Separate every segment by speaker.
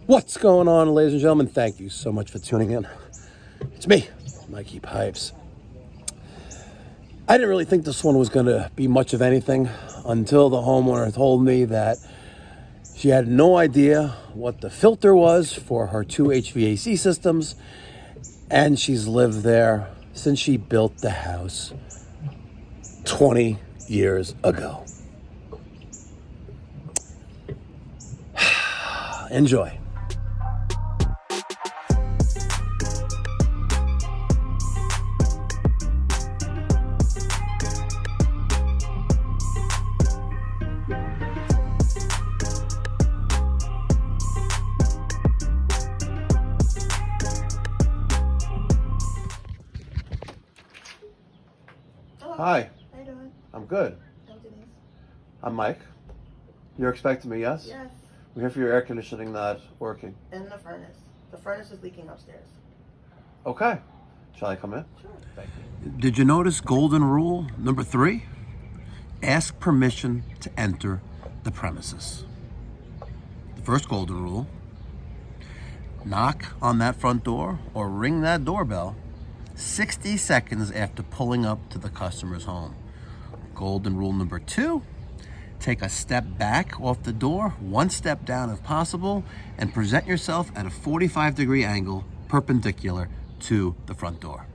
Speaker 1: What's going on, ladies and gentlemen? Thank you so much for tuning in. It's me, Mikey Pipes. I didn't really think this one was going to be much of anything until the homeowner told me that she had no idea what the filter was for her two HVAC systems, and she's lived there since she built the house 20 years ago. Enjoy. Hi.
Speaker 2: How you doing?
Speaker 1: I'm good.
Speaker 2: I'm Denise.
Speaker 1: I'm Mike. You're expecting me, yes?
Speaker 2: Yes.
Speaker 1: We're here for your air conditioning not working.
Speaker 2: And the furnace. The furnace is leaking upstairs.
Speaker 1: Okay. Shall I come in?
Speaker 2: Sure.
Speaker 1: Thank you. Did you notice golden rule number 3? Ask permission to enter the premises. The first golden rule, knock on that front door or ring that doorbell 60 seconds after pulling up to the customer's home. Golden rule number 2, take a step back off the door, 1 step down if possible, and present yourself at a 45-degree angle perpendicular to the front door.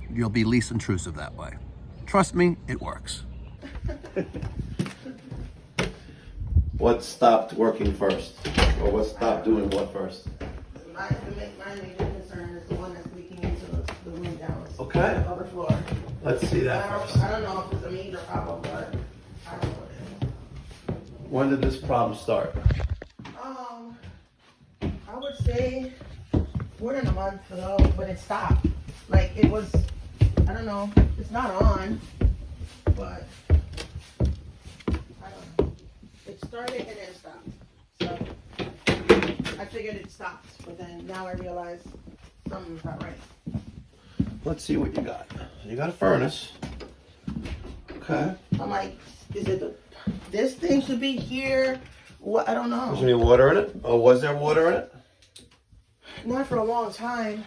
Speaker 1: You'll be least intrusive that way. Trust me, it works. What stopped working first? Or what stopped doing what first?
Speaker 2: My major concern is the one that's leaking into the room down.
Speaker 1: Okay.
Speaker 2: The other floor.
Speaker 1: Let's see that first.
Speaker 2: I don't know if it's a major problem, but I don't know what it is.
Speaker 1: When did this problem start?
Speaker 2: I would say more than a month ago, but it stopped. Like it was, I don't know, it's not on, but I don't know. It started and then stopped. So I figured it stopped, but then now I realize something's not right.
Speaker 1: Let's see what you got. You got a furnace. Okay.
Speaker 2: I'm like, is it this thing should be here? What? I don't know.
Speaker 1: Was there any water in it? Oh, was there water in it?
Speaker 2: Not for a long time.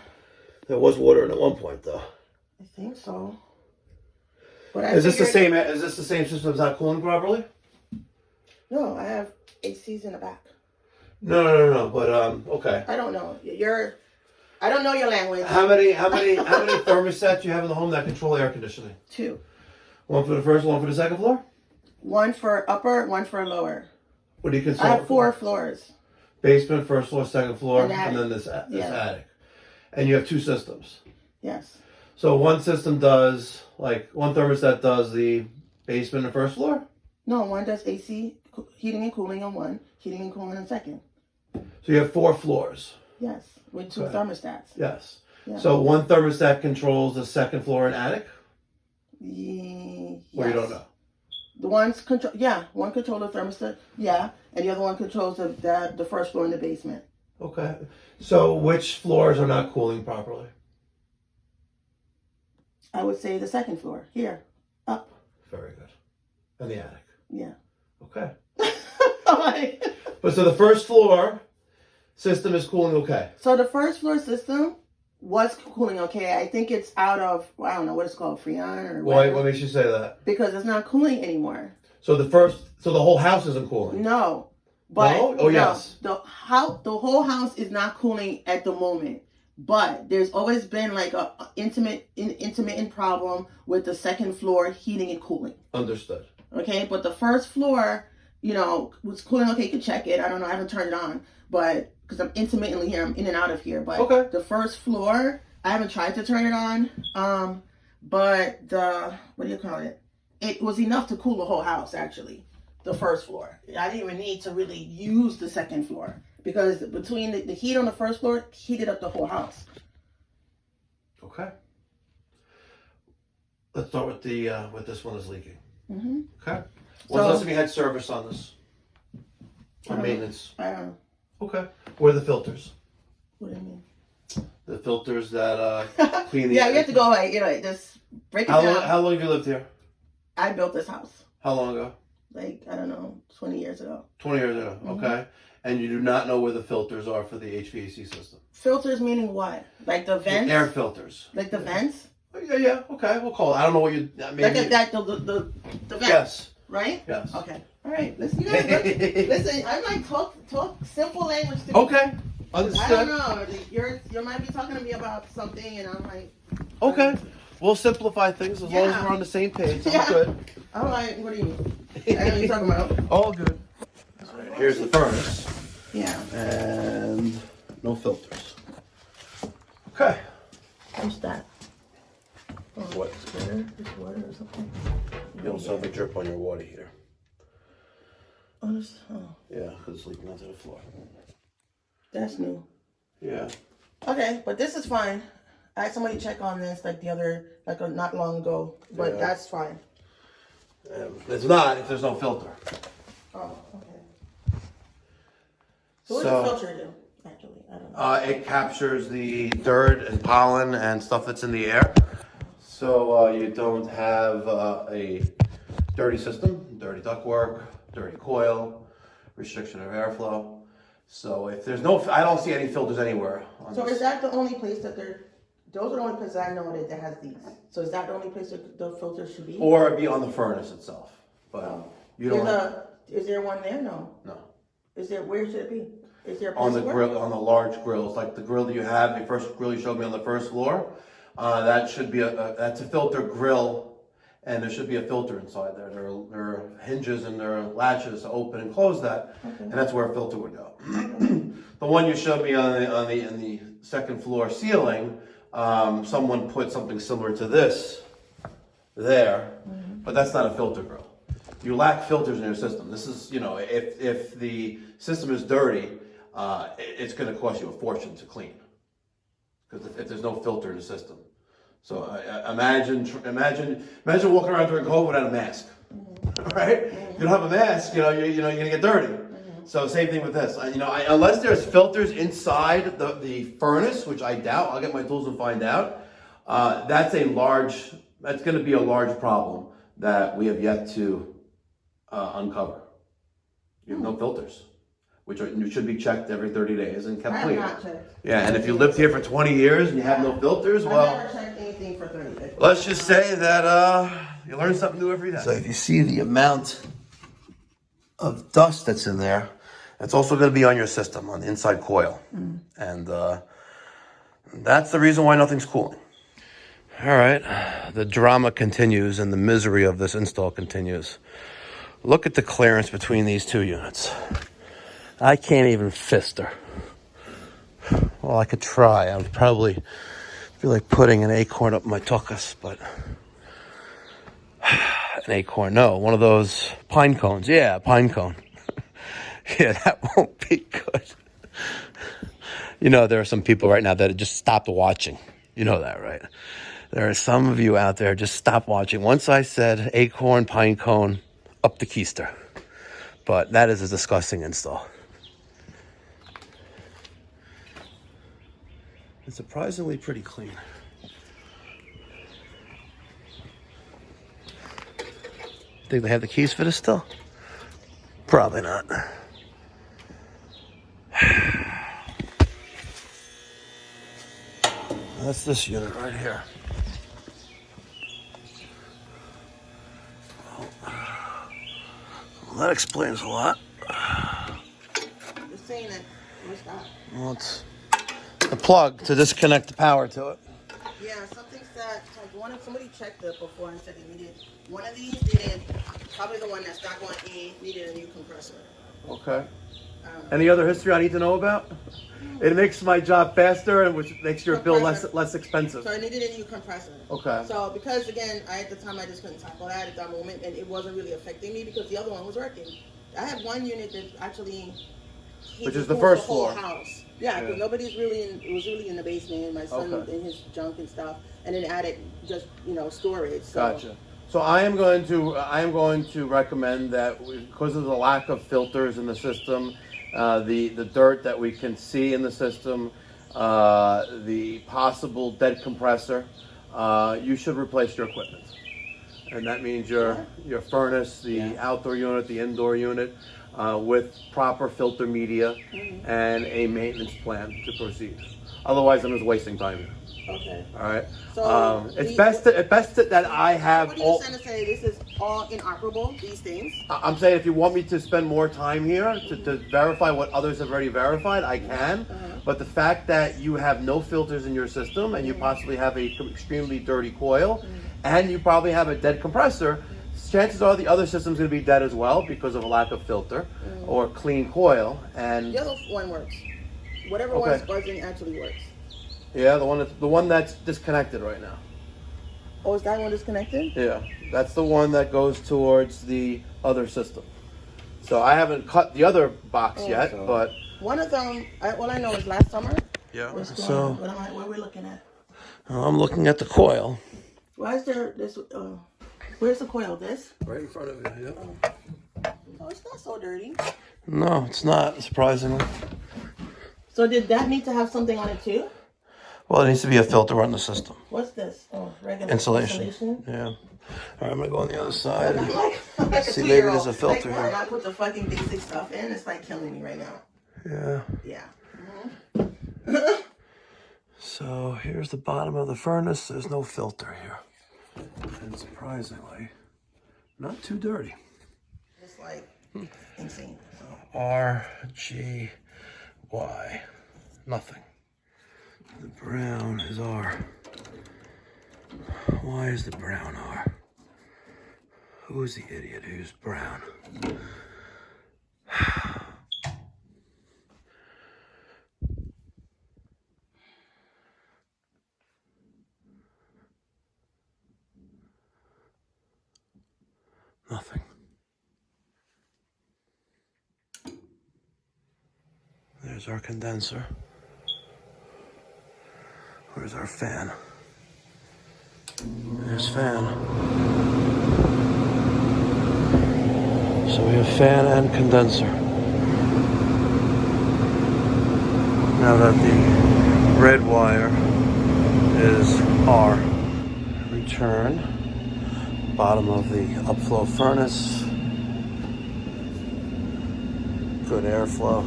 Speaker 1: There was water in it at one point, though.
Speaker 2: I think so. But
Speaker 1: Is this the same system that's not cooling properly?
Speaker 2: No, I have ACs in the back.
Speaker 1: No. But okay.
Speaker 2: I don't know. I don't know your language.
Speaker 1: How many thermostats do you have in the home that control air conditioning?
Speaker 2: 2.
Speaker 1: One for the first, one for the second floor?
Speaker 2: 1 for upper, 1 for lower.
Speaker 1: What do you consider?
Speaker 2: I have 4 floors.
Speaker 1: Basement, first floor, second floor,
Speaker 2: And
Speaker 1: and then this
Speaker 2: Yeah.
Speaker 1: attic. And you have 2 systems.
Speaker 2: Yes.
Speaker 1: So one system does, like, one thermostat does the basement and first floor?
Speaker 2: No, 1 does AC, heating and cooling on 1, heating and cooling on 2nd.
Speaker 1: So you have 4 floors.
Speaker 2: Yes, with 2
Speaker 1: Okay.
Speaker 2: thermostats.
Speaker 1: Yes.
Speaker 2: Yeah.
Speaker 1: So one thermostat controls the second floor and attic?
Speaker 2: Yes.
Speaker 1: Or you don't know?
Speaker 2: The one's control, one controls the thermostat, and the other one controls the first floor in the basement.
Speaker 1: Okay. So which floors are not cooling properly?
Speaker 2: I would say the 2nd floor, here, up.
Speaker 1: Very good. And the attic?
Speaker 2: Yeah.
Speaker 1: Okay.
Speaker 2: Like,
Speaker 1: But so the first floor system is cooling okay?
Speaker 2: so the first floor system was cooling okay. I think it's out of, I don't know what it's called, Freon or
Speaker 1: Why?
Speaker 2: whatever.
Speaker 1: What makes you say that?
Speaker 2: Because it's not cooling anymore.
Speaker 1: So the whole house isn't cooling?
Speaker 2: No. But
Speaker 1: No? Oh, yes.
Speaker 2: The whole house is not cooling at the moment. But there's always been like a intermittent problem with the 2nd floor heating and cooling.
Speaker 1: Understood.
Speaker 2: Okay, but the first floor, was cooling okay. You can check it. I don't know. I haven't turned it on, but because I'm intermittently here, I'm in and out of here. But
Speaker 1: okay.
Speaker 2: The first floor, I haven't tried to turn it on. But what do you call it? It was enough to cool the whole house, actually. The first floor. I didn't even need to really use the 2nd floor because between the heat on the first floor heated up the whole house.
Speaker 1: Okay. Let's start with with this one is leaking.
Speaker 2: Mm-hmm.
Speaker 1: Okay. When's the last time you had service on this? Or maintenance?
Speaker 2: I don't know.
Speaker 1: Okay. Where are the filters?
Speaker 2: What do you mean?
Speaker 1: The filters that clean the
Speaker 2: Yeah, we have to go just break it
Speaker 1: how
Speaker 2: down.
Speaker 1: How long have you lived here?
Speaker 2: I built this house.
Speaker 1: How long ago?
Speaker 2: Like, I don't know, 20 years ago.
Speaker 1: 20 years ago.
Speaker 2: Mm-hmm.
Speaker 1: Okay. and you do not know where the filters are for the HVAC system.
Speaker 2: Filters meaning what? Like the vents?
Speaker 1: The air filters.
Speaker 2: Like the vents?
Speaker 1: Yeah, okay, we'll call it. I don't know what you, maybe.
Speaker 2: Like the vents?
Speaker 1: Yes.
Speaker 2: Right?
Speaker 1: Yes.
Speaker 2: Okay. All right. Listen, you guys, listen, I might talk simple language to
Speaker 1: Okay. Understood.
Speaker 2: I don't know. You might be talking to me about something, and I'm like.
Speaker 1: Okay. We'll simplify things as long as we're on the same page. I'm good.
Speaker 2: I'm like, what do you mean? I know what you're talking about.
Speaker 1: All good. Right, here's the furnace.
Speaker 2: Yeah.
Speaker 1: And no filters. Okay.
Speaker 2: What's that?
Speaker 1: What?
Speaker 2: It's water or something?
Speaker 1: You also have a drip on your water heater.
Speaker 2: Oh.
Speaker 1: Yeah, because it's leaking onto the floor.
Speaker 2: That's new.
Speaker 1: Yeah.
Speaker 2: Okay, but this is fine. I had somebody check on this not long ago, but that's fine.
Speaker 1: It's not if there's no filter.
Speaker 2: Oh, okay. So what does the filter do, actually? I don't know.
Speaker 1: It captures the dirt and pollen and stuff that's in the air. So you don't have a dirty system, dirty ductwork, dirty coil, restriction of airflow. So if there's no, I don't see any filters anywhere.
Speaker 2: So is that the only place that those are the only places I know that has these. So is that the only place that the filters should be?
Speaker 1: Or it'd be on the furnace itself. But you don't.
Speaker 2: Is there one there? No.
Speaker 1: No.
Speaker 2: Is there? Where should it be? Is there a place
Speaker 1: on the grill, on the large grills, like the grill that you have, the first grill you showed me on the first floor? That should be that's a filter grill, and there should be a filter inside there. There are hinges and there are latches to open and close that, and that's where a filter would go. The one you showed me in the second floor ceiling, someone put something similar to this there, but that's not a filter grill. You lack filters in your system. This is, if the system is dirty, it's going to cost you a fortune to clean, because if there's no filter in the system. So imagine walking around during COVID without a mask, right? You don't have a mask, you're gonna get dirty. So same thing with this. Unless there's filters inside the furnace, which I doubt, I'll get my tools and find out. That's going to be a large problem that we have yet to uncover. You have no filters, which should be checked every 30 days and kept clean. Yeah, and if you lived here for 20 years and you have no filters, well,
Speaker 2: I've never checked anything for 30 days.
Speaker 1: Let's just say that you learn something new every day. So if you see the amount of dust that's in there, it's also going to be on your system, on the inside coil. And that's the reason why nothing's cooling. All right, the drama continues and the misery of this install continues. Look at the clearance between these two units. I can't even fist her. Well, I could try. I would probably feel like putting an acorn up my tuchus, but an acorn, no, one of those pine cones. Yeah, pine cone. Yeah, that won't be good. There are some people right now that have just stopped watching. You know that, right? There are some of you out there just stop watching. Once I said acorn, pine cone, up the keister. But that is a disgusting install. It's surprisingly pretty clean. Think they have the keys for this still? Probably not. That's this unit right here. Well, that explains a lot.
Speaker 2: Just saying that. What's that?
Speaker 1: Well, it's the plug to disconnect the power to it.
Speaker 2: Yeah, something said, somebody checked it before and said it needed, one of these needed, probably the one that's not going in, needed a new compressor.
Speaker 1: Okay. Any other history I need to know about? It makes my job faster, and which makes your bill less expensive.
Speaker 2: So I needed a new compressor.
Speaker 1: Okay.
Speaker 2: So because again, at the time I just couldn't tackle that at that moment, and it wasn't really affecting me because the other one was working. I have one unit that actually,
Speaker 1: which is the first
Speaker 2: whole
Speaker 1: floor.
Speaker 2: House. Yeah, because nobody's really it was really in the basement, my son in his junk and stuff, and then added just storage. So.
Speaker 1: Gotcha. So I am going to recommend that because of the lack of filters in the system, the dirt that we can see in the system, the possible dead compressor, you should replace your equipment. And that means your furnace, the outdoor unit, the indoor unit. with proper filter media and a maintenance plan to proceed. Otherwise, I'm just wasting time here.
Speaker 2: Okay.
Speaker 1: All right.
Speaker 2: So
Speaker 1: It's best that I have.
Speaker 2: What are you trying to say? This is all inoperable. These things.
Speaker 1: I'm saying if you want me to spend more time here to verify what others have already verified, I can. But the fact that you have no filters in your system and you possibly have a extremely dirty coil, and you probably have a dead compressor, chances are the other system's going to be dead as well because of a lack of filter or clean coil. And
Speaker 2: the other one works. Whatever one's buzzing actually works.
Speaker 1: Yeah, the one that's disconnected right now.
Speaker 2: Oh, is that one disconnected?
Speaker 1: Yeah, that's the one that goes towards the other system. So I haven't cut the other box yet, but
Speaker 2: one of them. All I know is last summer.
Speaker 1: Yeah.
Speaker 2: So what are we looking at?
Speaker 1: I'm looking at the coil.
Speaker 2: Why is there this? Where's the coil? This?
Speaker 1: Right in front of you.
Speaker 2: Yeah. Oh, it's not so dirty.
Speaker 1: No, it's not, surprisingly.
Speaker 2: So did that need to have something on it too?
Speaker 1: Well, it needs to be a filter on the system.
Speaker 2: What's this? Oh, regular
Speaker 1: insulation. Yeah. All right, I'm gonna go on the other side.
Speaker 2: Like
Speaker 1: see, maybe there's a filter
Speaker 2: here.
Speaker 1: here.
Speaker 2: I put the fucking basic stuff in. It's like killing me right now.
Speaker 1: Yeah.
Speaker 2: Yeah.
Speaker 1: So here's the bottom of the furnace. There's no filter here, and surprisingly, not too dirty.
Speaker 2: It's like insane. So.
Speaker 1: RGY. Nothing. The brown is R. Why is the brown R? Who's the idiot who's brown? Nothing. There's our condenser. Where's our fan? There's fan. So we have fan and condenser. Now that the red wire is R. Return. Bottom of the upflow furnace. Good airflow.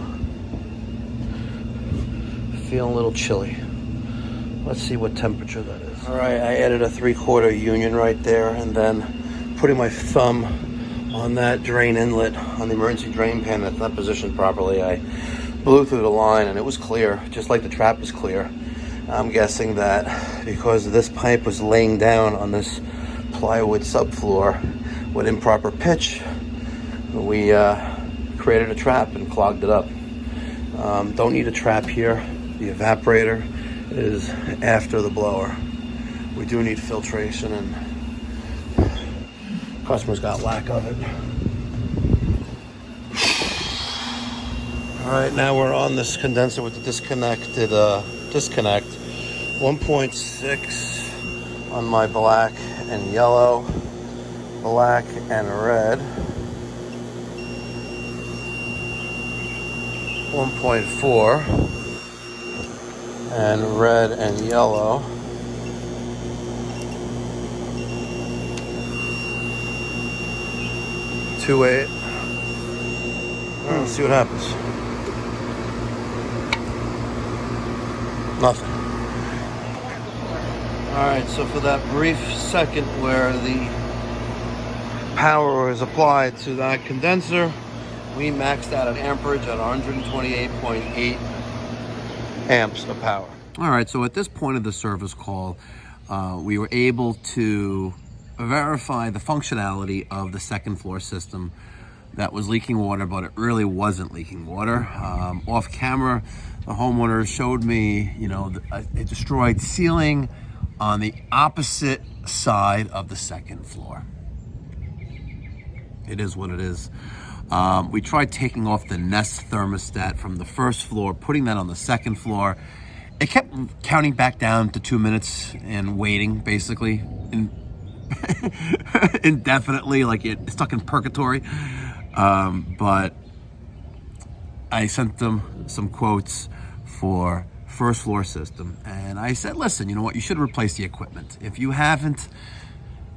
Speaker 1: Feeling a little chilly. Let's see what temperature that is. All right, I added a 3/4 union right there, and then putting my thumb on that drain inlet on the emergency drain pan that's not positioned properly, I blew through the line and it was clear, just like the trap is clear. I'm guessing that because this pipe was laying down on this plywood subfloor with improper pitch, we created a trap and clogged it up. Don't need a trap here. The evaporator is after the blower. We do need filtration, and customers got lack of it. All right, now we're on this condenser with the disconnected disconnect. 1.6 on my black and yellow, black and red. 1.4 and red and yellow. .28. Let's see what happens. Nothing. All right, so for that brief second where the power was applied to that condenser, we maxed out an amperage at 128.8 amps of power. All right, so at this point of the service call, we were able to verify the functionality of the second floor system that was leaking water, but it really wasn't leaking water. Off camera, the homeowner showed me, a destroyed ceiling on the opposite side of the second floor. It is what it is. We tried taking off the Nest thermostat from the first floor, putting that on the second floor. It kept counting back down to 2 minutes and waiting, basically, indefinitely, like it's stuck in purgatory. But I sent them some quotes for first floor system, and I said, listen, you know what, you should replace the equipment. If you haven't,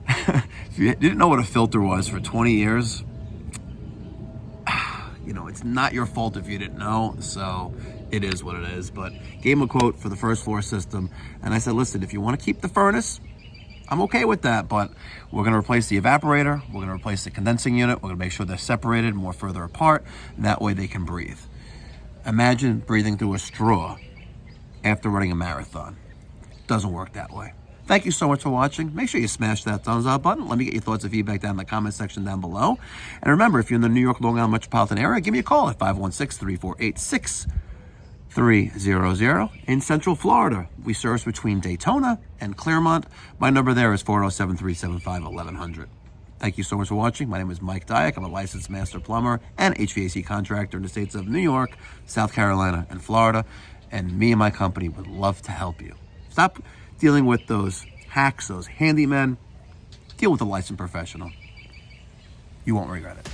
Speaker 1: if you didn't know what a filter was for 20 years, you know, it's not your fault if you didn't know, so it is what it is. But gave him a quote for the first floor system, and I said, listen, if you want to keep the furnace, I'm okay with that, but we're going to replace the evaporator, we're going to replace the condensing unit, we're going to make sure they're separated more further apart, and that way they can breathe. Imagine breathing through a straw after running a marathon. Doesn't work that way. Thank you so much for watching. Make sure you smash that thumbs up button. Let me get your thoughts and feedback down in the comment section down below. And remember, if you're in the New York, Long Island metropolitan area, give me a call at 516-348-6300. In Central Florida, we service between Daytona and Claremont. My number there is 407-375-1100. Thank you so much for watching. My name is Mike Dyack. I'm a licensed master plumber and HVAC contractor in the states of New York, South Carolina, and Florida. And me and my company would love to help you. Stop dealing with those hacks, those handymen. Deal with a licensed professional. You won't regret it.